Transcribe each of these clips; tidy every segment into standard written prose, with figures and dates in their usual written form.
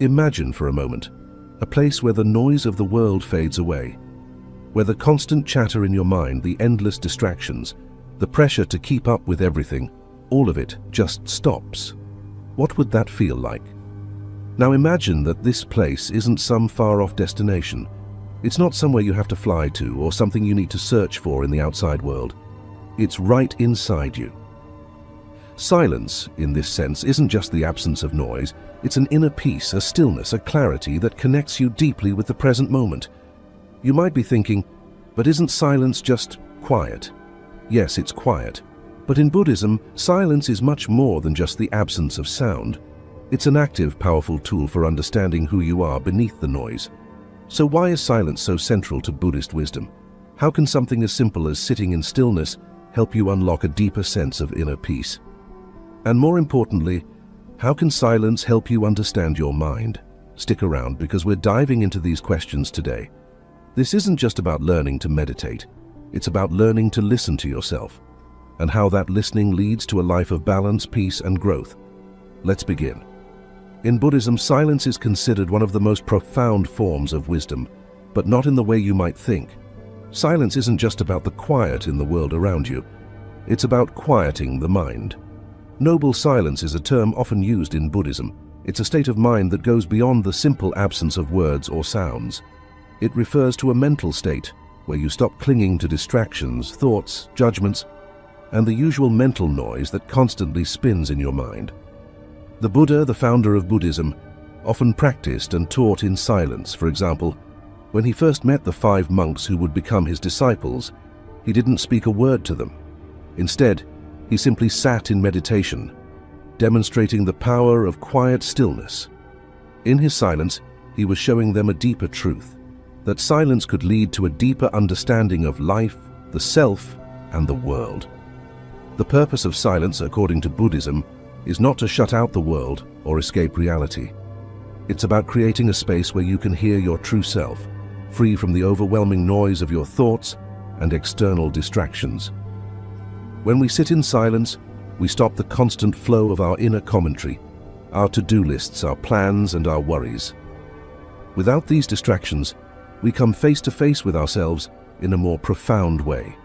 Imagine for a moment a place where the noise of the world fades away, where the constant chatter in your mind, the endless distractions, the pressure to keep up with everything, all of it just stops. What would that feel like? Now imagine that this place isn't some far-off destination. It's not somewhere you have to fly to or something you need to search for in the outside world. It's right inside you. Silence, in this sense, isn't just the absence of noise. It's an inner peace, a stillness, a clarity that connects you deeply with the present moment. You might be thinking, but isn't silence just quiet? Yes, it's quiet. But in Buddhism, silence is much more than just the absence of sound. It's an active, powerful tool for understanding who you are beneath the noise. So why is silence so central to Buddhist wisdom? How can something as simple as sitting in stillness help you unlock a deeper sense of inner peace? And more importantly, how can silence help you understand your mind? Stick around because we're diving into these questions today. This isn't just about learning to meditate. It's about learning to listen to yourself and how that listening leads to a life of balance, peace, and growth. Let's begin. In Buddhism, silence is considered one of the most profound forms of wisdom, but not in the way you might think. Silence isn't just about the quiet in the world around you. It's about quieting the mind. Noble silence is a term often used in Buddhism. It's a state of mind that goes beyond the simple absence of words or sounds. It refers to a mental state where you stop clinging to distractions, thoughts, judgments, and the usual mental noise that constantly spins in your mind. The Buddha, the founder of Buddhism, often practiced and taught in silence. For example, when he first met the 5 monks who would become his disciples, he didn't speak a word to them. Instead, he simply sat in meditation, demonstrating the power of quiet stillness. In his silence, he was showing them a deeper truth, that silence could lead to a deeper understanding of life, the self, and the world. The purpose of silence, according to Buddhism, is not to shut out the world or escape reality. It's about creating a space where you can hear your true self, free from the overwhelming noise of your thoughts and external distractions. When we sit in silence, we stop the constant flow of our inner commentary, our to-do lists, our plans, and our worries. Without these distractions, we come face to face with ourselves in a more profound way.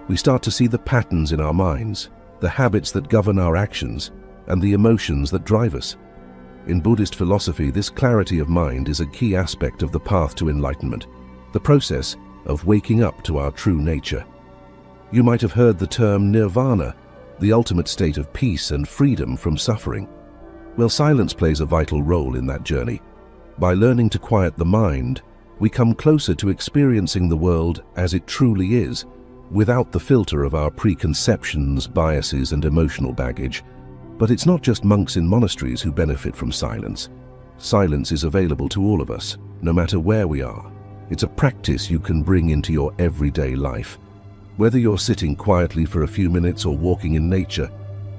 We start to see the patterns in our minds, the habits that govern our actions, and the emotions that drive us. In Buddhist philosophy, this clarity of mind is a key aspect of the path to enlightenment, the process of waking up to our true nature. You might have heard the term nirvana, the ultimate state of peace and freedom from suffering. Well, silence plays a vital role in that journey. By learning to quiet the mind, we come closer to experiencing the world as it truly is, without the filter of our preconceptions, biases, and emotional baggage. But it's not just monks in monasteries who benefit from silence. Silence is available to all of us, no matter where we are. It's a practice you can bring into your everyday life. Whether you're sitting quietly for a few minutes or walking in nature,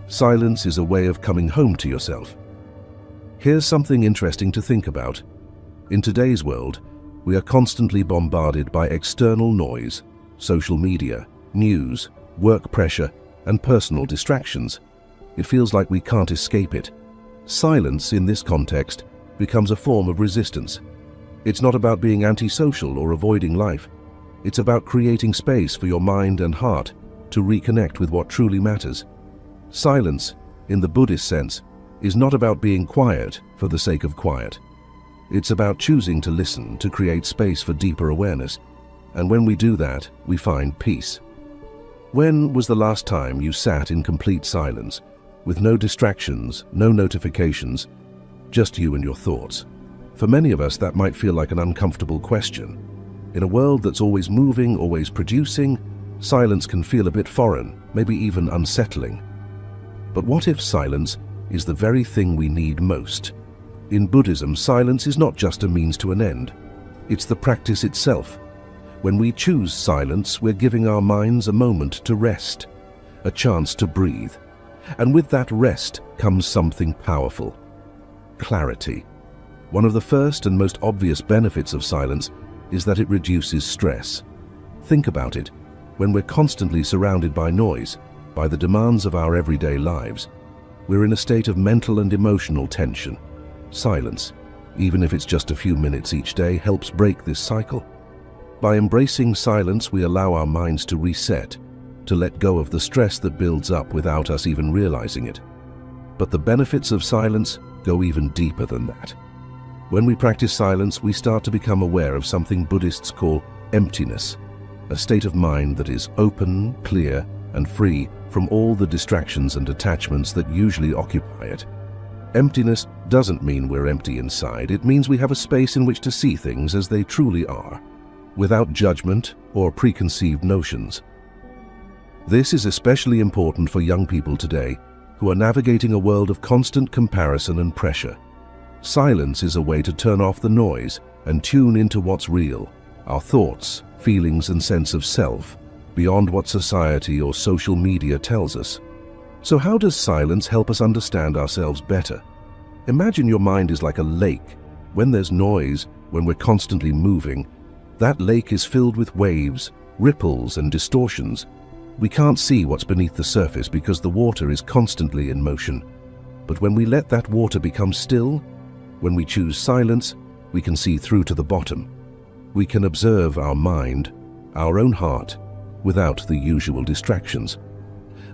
silence is a way of coming home to yourself. Here's something interesting to think about. In today's world, we are constantly bombarded by external noise, social media, news, work pressure, and personal distractions. It feels like we can't escape it. Silence, in this context, becomes a form of resistance. It's not about being antisocial or avoiding life. It's about creating space for your mind and heart to reconnect with what truly matters. Silence, in the Buddhist sense, is not about being quiet for the sake of quiet. It's about choosing to listen, to create space for deeper awareness. And when we do that, we find peace. When was the last time you sat in complete silence, with no distractions, no notifications, just you and your thoughts? For many of us, that might feel like an uncomfortable question. In a world that's always moving, always producing, silence can feel a bit foreign, maybe even unsettling. But what if silence is the very thing we need most? In Buddhism, silence is not just a means to an end. It's the practice itself. When we choose silence, we're giving our minds a moment to rest, a chance to breathe. And with that rest comes something powerful: clarity. One of the first and most obvious benefits of silence is that it reduces stress. Think about it. When we're constantly surrounded by noise, by the demands of our everyday lives, we're in a state of mental and emotional tension. Silence, even if it's just a few minutes each day, helps break this cycle. By embracing silence, we allow our minds to reset, to let go of the stress that builds up without us even realizing it. But the benefits of silence go even deeper than that. When we practice silence, we start to become aware of something Buddhists call emptiness, a state of mind that is open, clear, and free from all the distractions and attachments that usually occupy it. Emptiness doesn't mean we're empty inside. It means we have a space in which to see things as they truly are, without judgment or preconceived notions. This is especially important for young people today who are navigating a world of constant comparison and pressure. Silence is a way to turn off the noise and tune into what's real, our thoughts, feelings, and sense of self, beyond what society or social media tells us. So how does silence help us understand ourselves better? Imagine your mind is like a lake. When there's noise, when we're constantly moving, that lake is filled with waves, ripples, and distortions. We can't see what's beneath the surface because the water is constantly in motion. But when we let that water become still, when we choose silence, we can see through to the bottom. We can observe our mind, our own heart, without the usual distractions.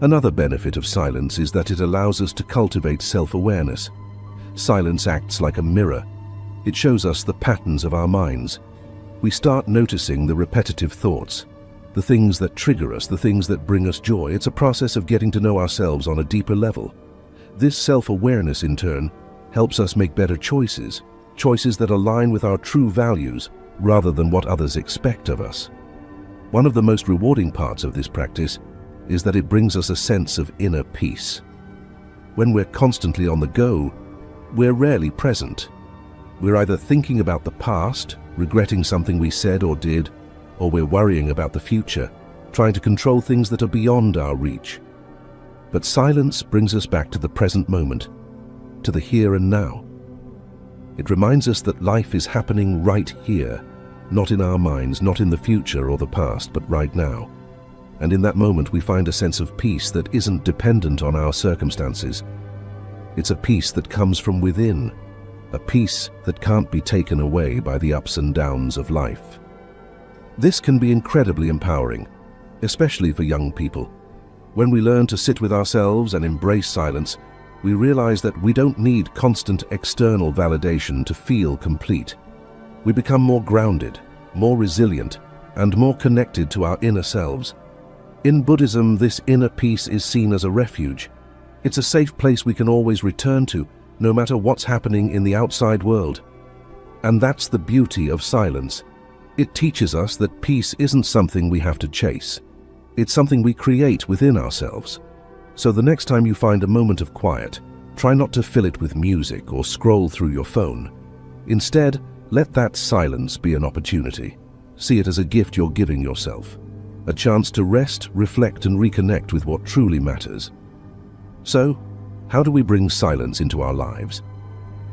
Another benefit of silence is that it allows us to cultivate self-awareness. Silence acts like a mirror. It shows us the patterns of our minds. We start noticing the repetitive thoughts, the things that trigger us, the things that bring us joy. It's a process of getting to know ourselves on a deeper level. This self-awareness, in turn, helps us make better choices, choices that align with our true values rather than what others expect of us. One of the most rewarding parts of this practice is that it brings us a sense of inner peace. When we're constantly on the go, we're rarely present. We're either thinking about the past, regretting something we said or did, or we're worrying about the future, trying to control things that are beyond our reach. But silence brings us back to the present moment, to the here and now. It reminds us that life is happening right here, not in our minds, not in the future or the past, but right now. And in that moment we find a sense of peace that isn't dependent on our circumstances. It's a peace that comes from within, a peace that can't be taken away by the ups and downs of life. This can be incredibly empowering, especially for young people. When we learn to sit with ourselves and embrace silence, we realize that we don't need constant external validation to feel complete. We become more grounded, more resilient, and more connected to our inner selves. In Buddhism, this inner peace is seen as a refuge. It's a safe place we can always return to, no matter what's happening in the outside world. And that's the beauty of silence. It teaches us that peace isn't something we have to chase. It's something we create within ourselves. So the next time you find a moment of quiet, try not to fill it with music or scroll through your phone. Instead, let that silence be an opportunity. See it as a gift you're giving yourself, a chance to rest, reflect, and reconnect with what truly matters. So, how do we bring silence into our lives?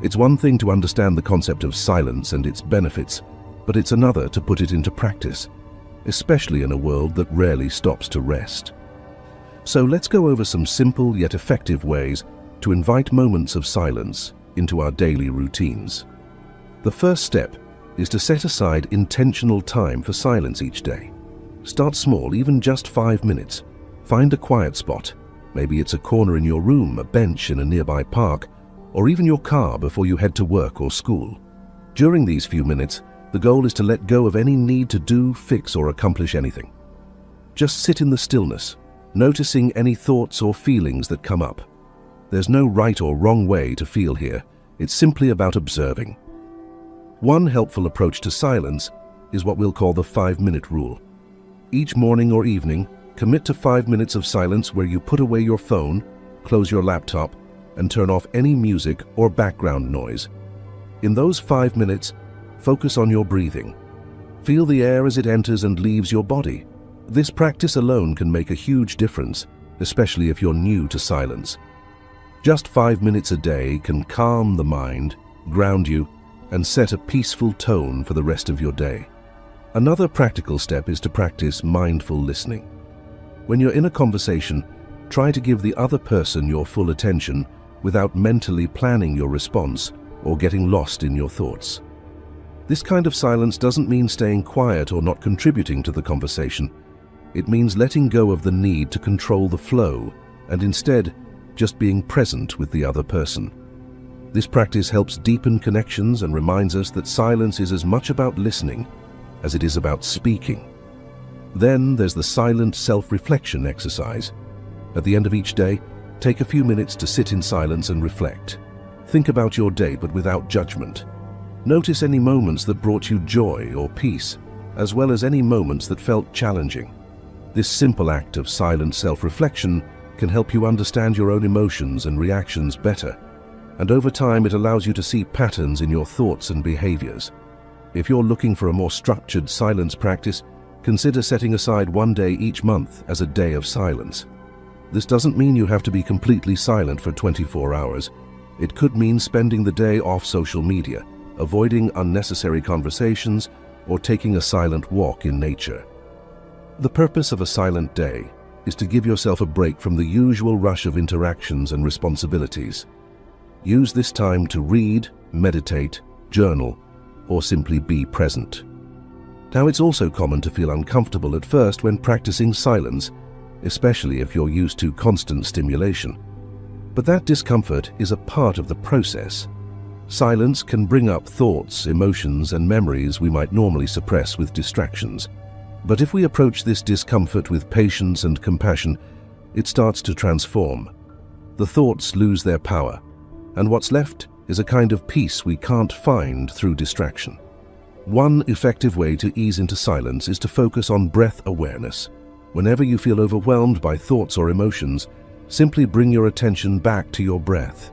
It's one thing to understand the concept of silence and its benefits, but it's another to put it into practice, especially in a world that rarely stops to rest. So let's go over some simple yet effective ways to invite moments of silence into our daily routines. The first step is to set aside intentional time for silence each day. Start small, even just 5 minutes. Find a quiet spot. Maybe it's a corner in your room, a bench in a nearby park, or even your car before you head to work or school. During these few minutes, the goal is to let go of any need to do, fix, or accomplish anything. Just sit in the stillness, noticing any thoughts or feelings that come up. There's no right or wrong way to feel here. It's simply about observing. One helpful approach to silence is what we'll call the 5-minute rule. Each morning or evening, commit to 5 minutes of silence where you put away your phone, close your laptop, and turn off any music or background noise. In those 5 minutes, focus on your breathing. Feel the air as it enters and leaves your body. This practice alone can make a huge difference, especially if you're new to silence. Just 5 minutes a day can calm the mind, ground you, and set a peaceful tone for the rest of your day. Another practical step is to practice mindful listening. When you're in a conversation, try to give the other person your full attention without mentally planning your response or getting lost in your thoughts. This kind of silence doesn't mean staying quiet or not contributing to the conversation. It means letting go of the need to control the flow and instead just being present with the other person. This practice helps deepen connections and reminds us that silence is as much about listening as it is about speaking. Then there's the silent self-reflection exercise. At the end of each day, take a few minutes to sit in silence and reflect. Think about your day, but without judgment. Notice any moments that brought you joy or peace, as well as any moments that felt challenging. This simple act of silent self-reflection can help you understand your own emotions and reactions better, and over time it allows you to see patterns in your thoughts and behaviors. If you're looking for a more structured silence practice, consider setting aside one day each month as a day of silence. This doesn't mean you have to be completely silent for 24 hours. It could mean spending the day off social media, avoiding unnecessary conversations, or taking a silent walk in nature. The purpose of a silent day is to give yourself a break from the usual rush of interactions and responsibilities. Use this time to read, meditate, journal, or simply be present. Now, it's also common to feel uncomfortable at first when practicing silence, especially if you're used to constant stimulation. But that discomfort is a part of the process. Silence can bring up thoughts, emotions, and memories we might normally suppress with distractions. But if we approach this discomfort with patience and compassion, it starts to transform. The thoughts lose their power, and what's left is a kind of peace we can't find through distraction. One effective way to ease into silence is to focus on breath awareness. Whenever you feel overwhelmed by thoughts or emotions, simply bring your attention back to your breath.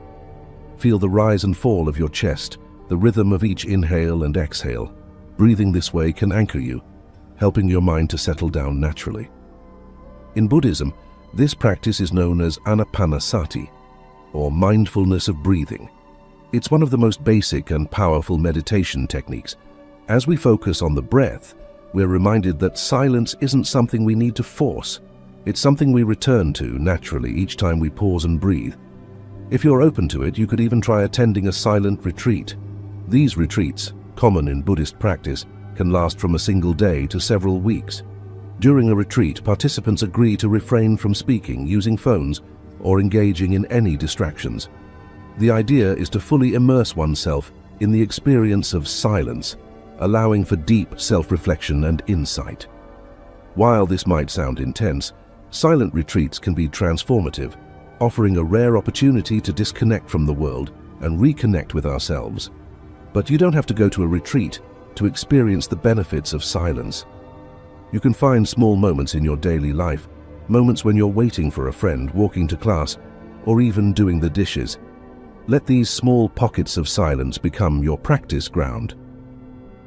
Feel the rise and fall of your chest, the rhythm of each inhale and exhale. Breathing this way can anchor you, helping your mind to settle down naturally. In Buddhism, this practice is known as anapanasati, or mindfulness of breathing. It's one of the most basic and powerful meditation techniques. As we focus on the breath, we're reminded that silence isn't something we need to force. It's something we return to naturally each time we pause and breathe. If you're open to it, you could even try attending a silent retreat. These retreats, common in Buddhist practice, can last from a single day to several weeks. During a retreat, participants agree to refrain from speaking, using phones, or engaging in any distractions. The idea is to fully immerse oneself in the experience of silence, allowing for deep self-reflection and insight. While this might sound intense, silent retreats can be transformative, offering a rare opportunity to disconnect from the world and reconnect with ourselves. But you don't have to go to a retreat to experience the benefits of silence. You can find small moments in your daily life, moments when you're waiting for a friend, walking to class, or even doing the dishes. Let these small pockets of silence become your practice ground.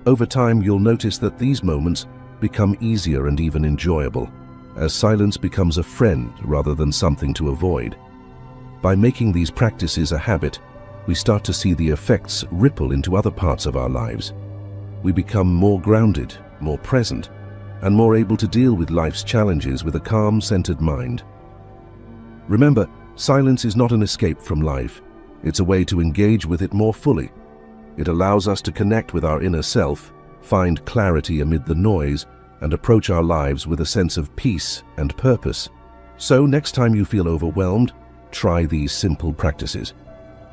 Over time, you'll notice that these moments become easier and even enjoyable, as silence becomes a friend rather than something to avoid. By making these practices a habit, we start to see the effects ripple into other parts of our lives. We become more grounded, more present, and more able to deal with life's challenges with a calm, centered mind. Remember, silence is not an escape from life. It's a way to engage with it more fully. It allows us to connect with our inner self, find clarity amid the noise, and approach our lives with a sense of peace and purpose. So next time you feel overwhelmed, try these simple practices.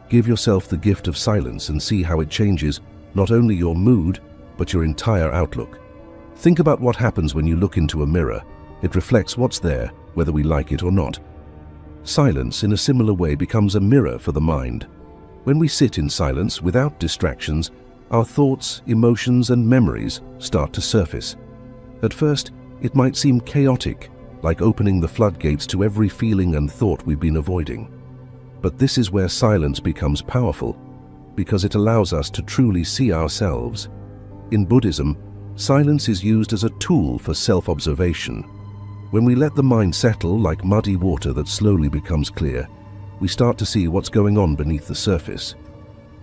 Give yourself the gift of silence and see how it changes not only your mood, but your entire outlook. Think about what happens when you look into a mirror. It reflects what's there, whether we like it or not. Silence, in a similar way, becomes a mirror for the mind. When we sit in silence without distractions, our thoughts, emotions, and memories start to surface. At first, it might seem chaotic, like opening the floodgates to every feeling and thought we've been avoiding. But this is where silence becomes powerful, because it allows us to truly see ourselves. In Buddhism, silence is used as a tool for self-observation. When we let the mind settle like muddy water that slowly becomes clear, we start to see what's going on beneath the surface.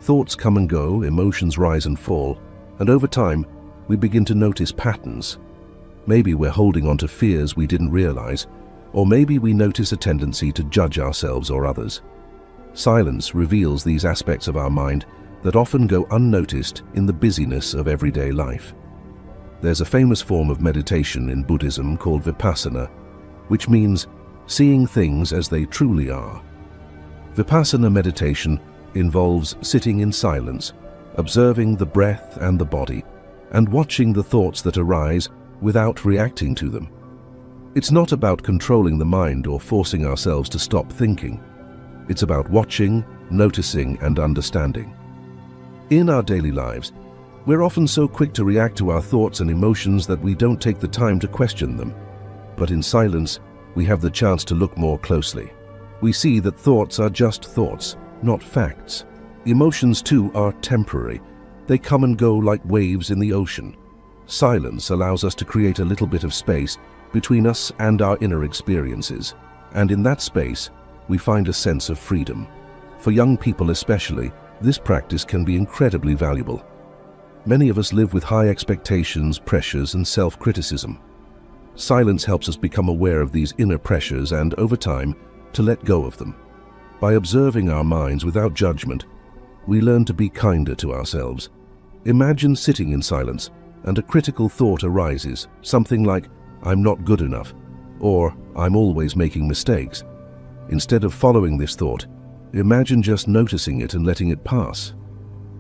Thoughts come and go, emotions rise and fall, and over time, we begin to notice patterns. Maybe we're holding on to fears we didn't realize, or maybe we notice a tendency to judge ourselves or others. Silence reveals these aspects of our mind that often go unnoticed in the busyness of everyday life. There's a famous form of meditation in Buddhism called vipassana, which means seeing things as they truly are. Vipassana meditation involves sitting in silence, observing the breath and the body, and watching the thoughts that arise without reacting to them. It's not about controlling the mind or forcing ourselves to stop thinking. It's about watching, noticing, and understanding. In our daily lives, we're often so quick to react to our thoughts and emotions that we don't take the time to question them. But in silence, we have the chance to look more closely. We see that thoughts are just thoughts, not facts. Emotions, too, are temporary. They come and go like waves in the ocean. Silence allows us to create a little bit of space between us and our inner experiences. And in that space, we find a sense of freedom. For young people especially, this practice can be incredibly valuable. Many of us live with high expectations, pressures, and self-criticism. Silence helps us become aware of these inner pressures and, over time, to let go of them. By observing our minds without judgment, we learn to be kinder to ourselves. Imagine sitting in silence and a critical thought arises, something like, "I'm not good enough," or "I'm always making mistakes." Instead of following this thought, imagine just noticing it and letting it pass.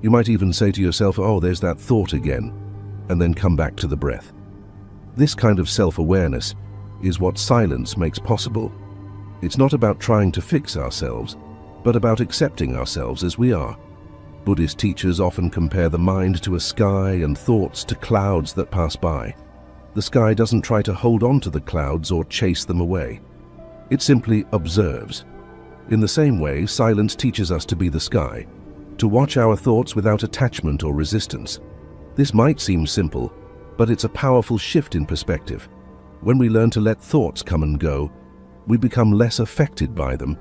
You might even say to yourself, "Oh, there's that thought again," and then come back to the breath. This kind of self-awareness is what silence makes possible. It's not about trying to fix ourselves, but about accepting ourselves as we are. Buddhist teachers often compare the mind to a sky and thoughts to clouds that pass by. The sky doesn't try to hold on to the clouds or chase them away. It simply observes. In the same way, silence teaches us to be the sky, to watch our thoughts without attachment or resistance. This might seem simple, but it's a powerful shift in perspective. When we learn to let thoughts come and go, we become less affected by them,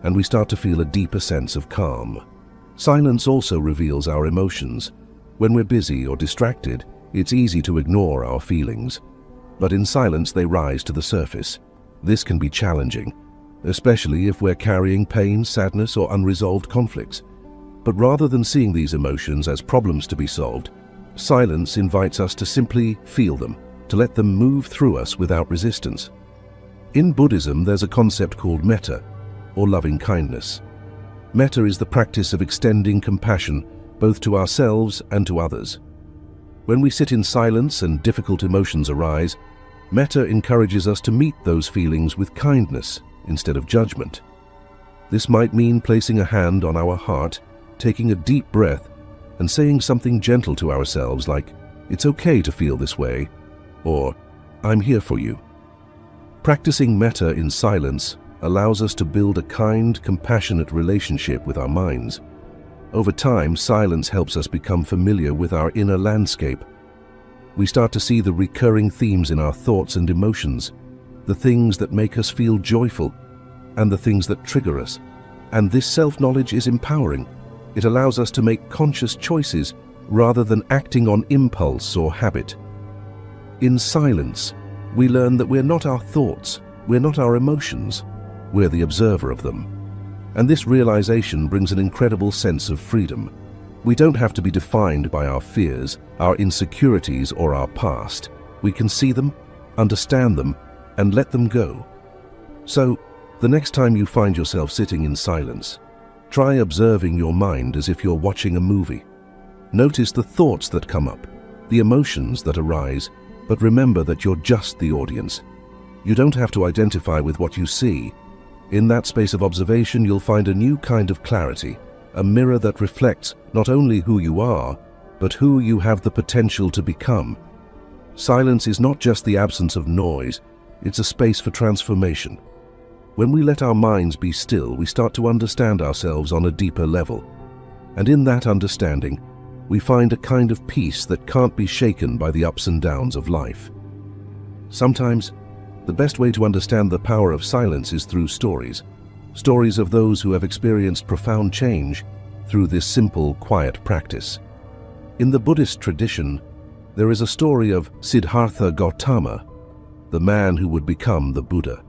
and we start to feel a deeper sense of calm. Silence also reveals our emotions. When we're busy or distracted, it's easy to ignore our feelings. But in silence, they rise to the surface. This can be challenging, especially if we're carrying pain, sadness, or unresolved conflicts. But rather than seeing these emotions as problems to be solved, silence invites us to simply feel them, to let them move through us without resistance. In Buddhism, there's a concept called metta, or loving kindness. Metta is the practice of extending compassion both to ourselves and to others. When we sit in silence and difficult emotions arise, metta encourages us to meet those feelings with kindness instead of judgment. This might mean placing a hand on our heart, taking a deep breath, and saying something gentle to ourselves like, "It's okay to feel this way," or "I'm here for you." Practicing metta in silence allows us to build a kind, compassionate relationship with our minds. Over time, silence helps us become familiar with our inner landscape. We start to see the recurring themes in our thoughts and emotions, the things that make us feel joyful, and the things that trigger us. And this self-knowledge is empowering. It allows us to make conscious choices rather than acting on impulse or habit. In silence, we learn that we're not our thoughts, we're not our emotions, we're the observer of them. And this realization brings an incredible sense of freedom. We don't have to be defined by our fears, our insecurities, or our past. We can see them, understand them, and let them go. So, the next time you find yourself sitting in silence, try observing your mind as if you're watching a movie. Notice the thoughts that come up, the emotions that arise, but remember that you're just the audience. You don't have to identify with what you see. In that space of observation, you'll find a new kind of clarity, a mirror that reflects not only who you are, but who you have the potential to become. Silence is not just the absence of noise, it's a space for transformation. When we let our minds be still, we start to understand ourselves on a deeper level. And in that understanding, we find a kind of peace that can't be shaken by the ups and downs of life. Sometimes, the best way to understand the power of silence is through stories. Stories of those who have experienced profound change through this simple, quiet practice. In the Buddhist tradition, there is a story of Siddhartha Gautama, the man who would become the Buddha.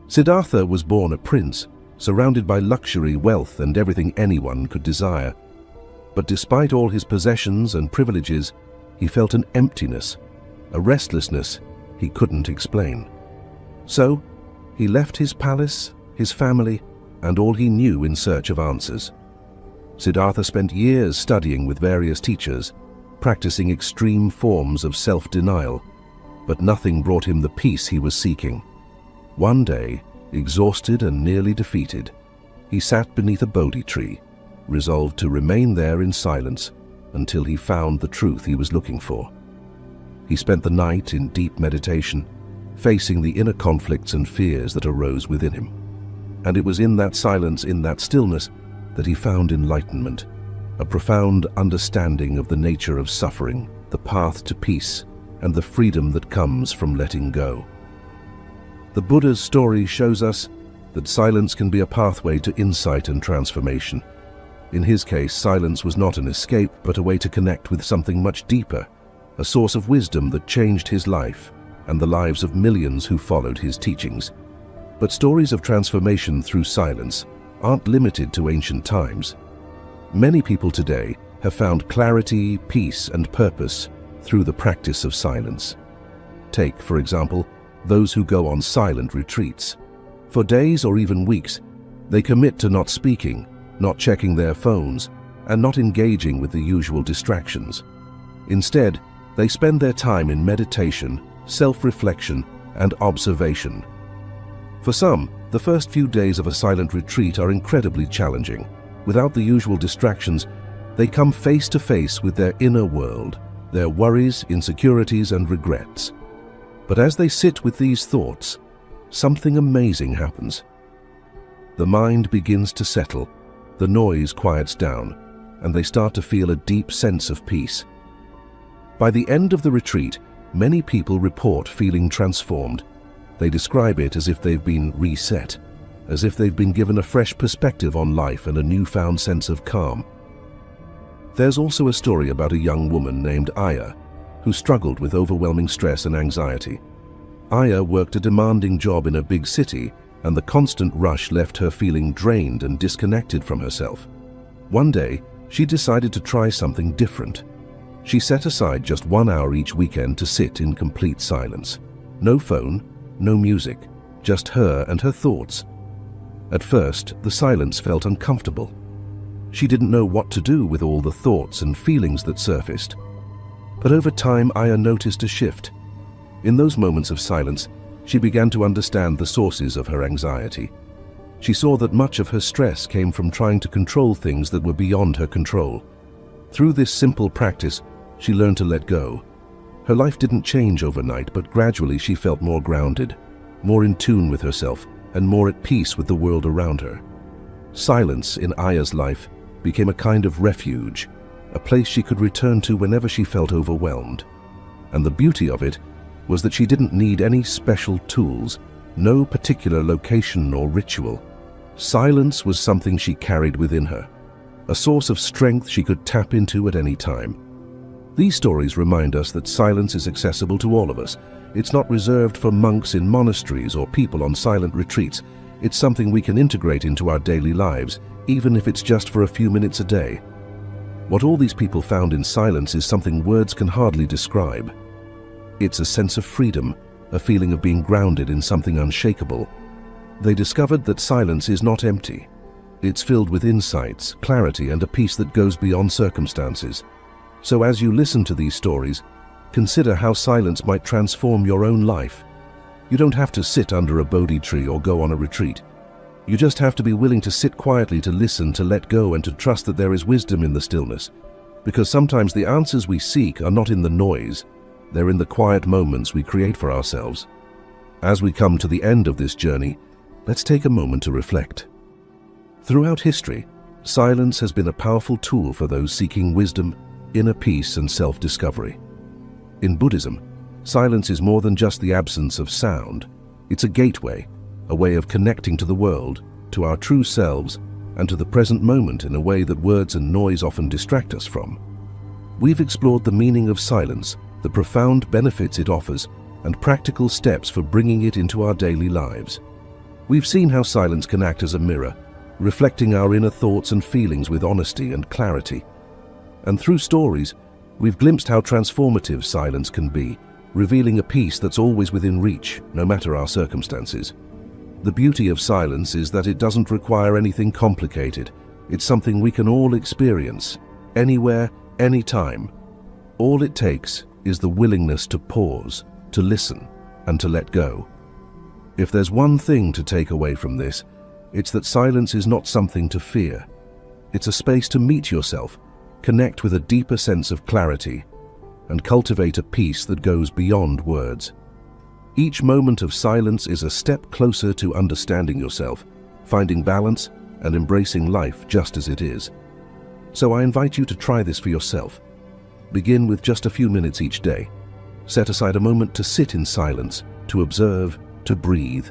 Siddhartha was born a prince, surrounded by luxury, wealth, and everything anyone could desire. But despite all his possessions and privileges, he felt an emptiness, a restlessness he couldn't explain. So, he left his palace, his family, and all he knew in search of answers. Siddhartha spent years studying with various teachers, practicing extreme forms of self-denial, but nothing brought him the peace he was seeking. One day, exhausted and nearly defeated, he sat beneath a Bodhi tree, resolved to remain there in silence until he found the truth he was looking for. He spent the night in deep meditation, facing the inner conflicts and fears that arose within him. And it was in that silence, in that stillness, that he found enlightenment, a profound understanding of the nature of suffering, the path to peace, and the freedom that comes from letting go. The Buddha's story shows us that silence can be a pathway to insight and transformation. In his case, silence was not an escape, but a way to connect with something much deeper, a source of wisdom that changed his life and the lives of millions who followed his teachings. But stories of transformation through silence aren't limited to ancient times. Many people today have found clarity, peace, and purpose through the practice of silence. Take, for example, those who go on silent retreats. For days or even weeks, they commit to not speaking, not checking their phones, and not engaging with the usual distractions. Instead, they spend their time in meditation, self-reflection, and observation. For some, the first few days of a silent retreat are incredibly challenging. Without the usual distractions, they come face to face with their inner world, their worries, insecurities, and regrets. But as they sit with these thoughts, something amazing happens. The mind begins to settle, the noise quiets down, and they start to feel a deep sense of peace. By the end of the retreat, many people report feeling transformed. They describe it as if they've been reset, as if they've been given a fresh perspective on life and a newfound sense of calm. There's also a story about a young woman named Aya, who struggled with overwhelming stress and anxiety. Aya worked a demanding job in a big city, and the constant rush left her feeling drained and disconnected from herself. One day, she decided to try something different. She set aside just 1 hour each weekend to sit in complete silence. No phone, no music, just her and her thoughts. At first, the silence felt uncomfortable. She didn't know what to do with all the thoughts and feelings that surfaced. But over time, Aya noticed a shift. In those moments of silence, she began to understand the sources of her anxiety. She saw that much of her stress came from trying to control things that were beyond her control. Through this simple practice, she learned to let go. Her life didn't change overnight, but gradually she felt more grounded, more in tune with herself, and more at peace with the world around her. Silence in Aya's life became a kind of refuge, a place she could return to whenever she felt overwhelmed. And the beauty of it was that she didn't need any special tools, no particular location or ritual. Silence was something she carried within her, a source of strength she could tap into at any time. These stories remind us that silence is accessible to all of us. It's not reserved for monks in monasteries or people on silent retreats. It's something we can integrate into our daily lives, even if it's just for a few minutes a day. What all these people found in silence is something words can hardly describe. It's a sense of freedom, a feeling of being grounded in something unshakable. They discovered that silence is not empty. It's filled with insights, clarity, and a peace that goes beyond circumstances. So as you listen to these stories, consider how silence might transform your own life. You don't have to sit under a Bodhi tree or go on a retreat. You just have to be willing to sit quietly, to listen, to let go, and to trust that there is wisdom in the stillness. Because sometimes the answers we seek are not in the noise. They're in the quiet moments we create for ourselves. As we come to the end of this journey, let's take a moment to reflect. Throughout history, silence has been a powerful tool for those seeking wisdom, inner peace, and self-discovery. In Buddhism, silence is more than just the absence of sound. It's a gateway, a way of connecting to the world, to our true selves, and to the present moment in a way that words and noise often distract us from. We've explored the meaning of silence, the profound benefits it offers, and practical steps for bringing it into our daily lives. We've seen how silence can act as a mirror, reflecting our inner thoughts and feelings with honesty and clarity. And through stories, we've glimpsed how transformative silence can be, revealing a peace that's always within reach, no matter our circumstances. The beauty of silence is that it doesn't require anything complicated. It's something we can all experience, anywhere, anytime. All it takes is the willingness to pause, to listen, and to let go. If there's one thing to take away from this, it's that silence is not something to fear. It's a space to meet yourself, connect with a deeper sense of clarity, and cultivate a peace that goes beyond words. Each moment of silence is a step closer to understanding yourself, finding balance, and embracing life just as it is. So I invite you to try this for yourself. Begin with just a few minutes each day. Set aside a moment to sit in silence, to observe, to breathe,